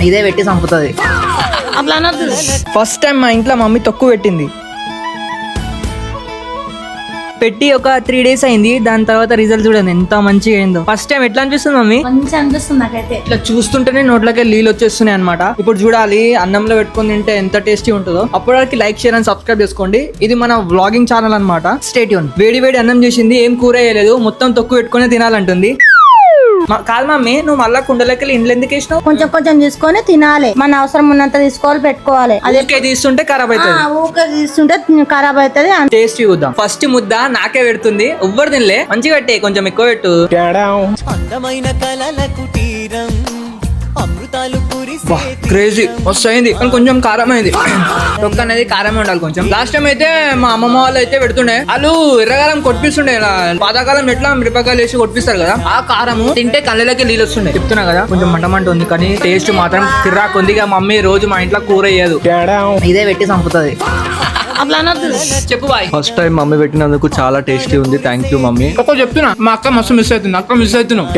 ఇదే పెట్టి చంపుతుంది. ఫస్ట్ టైం మా ఇంట్లో మమ్మీ తొక్కు పెట్టింది. పెట్టి ఒక 3 days అయింది. దాని తర్వాత రిజల్ట్ చూడండి ఎంత మంచిగా అయిందో. ఫస్ట్ టైం ఎట్లా అనిపిస్తుంది మమ్మీ? మంచిగా అనిపిస్తుంది నాకైతే. ఇట్లా చూస్తుంటేనే నోట్లకి నీళ్ళు వచ్చేస్తున్నాయి అనమాట. ఇప్పుడు చూడాలి అన్నంలో పెట్టుకుని తింటే ఎంత టేస్టీ ఉంటుందో. అప్పటికి లైక్ షేర్ అండ్ సబ్స్క్రైబ్ చేసుకోండి. ఇది మన వ్లాగింగ్ ఛానల్ అనమాట. Stay tune. వేడి వేడి అన్నం చేసింది, ఏం కూర వేయలేదు, మొత్తం తొక్కు పెట్టుకుని తినాలంటుంది. కాదు మమ్మీ, నువ్వు మళ్ళా కుండలకి ఇండ్లు ఎందుకు వేసినావు? కొంచెం కొంచెం తీసుకొని తినాలి, మన అవసరం ఉన్నంత తీసుకోవాలి, పెట్టుకోవాలి. అదే తీస్తుంటే ఖరాబ్ అవుతుంది. ఊకే తీస్తుంటే ఖరాబ్ అవుతుంది. టేస్ట్ చూద్దాం. ఫస్ట్ ముద్ద నాకే పెడుతుంది, ఎవ్వరు తినలే. మంచిగా పెట్టే, కొంచెం ఎక్కువ పెట్టు. క్రేజీ మస్తు అయింది, కానీ కొంచెం కారం అయింది. తొక్క అనేది కారమే ఉండాలి కొంచెం. లాస్ట్ టైం అయితే మా అమ్మమ్మ వాళ్ళు అయితే పెడుతుండే, వాళ్ళు ఎర్రగారం కొట్టిస్తుండే. పాతకాలం ఎట్లా మిరపకాయలు వేసి కొట్టిస్తారు కదా, ఆ కారము తింటే కళ్ళకి నీళ్ళు వస్తుండే. చెప్తున్నా కదా, కొంచెం మంటమంట ఉంది, కానీ టేస్ట్ మాత్రం కిర్రాక్ ఉంది. మమ్మీ రోజు మా ఇంట్లో కూర వేయదు, ఇదే పెట్టి చంపుతుంది. చెప్పు బాయ్. ఫస్ట్ టైం మమ్మీ పెట్టినందుకు చాలా టేస్టీ ఉంది. Thank you mummy. చెప్తున్నా, మా అక్క మస్తు మిస్ అవుతుంది. అక్క మిస్ అవుతున్నావు.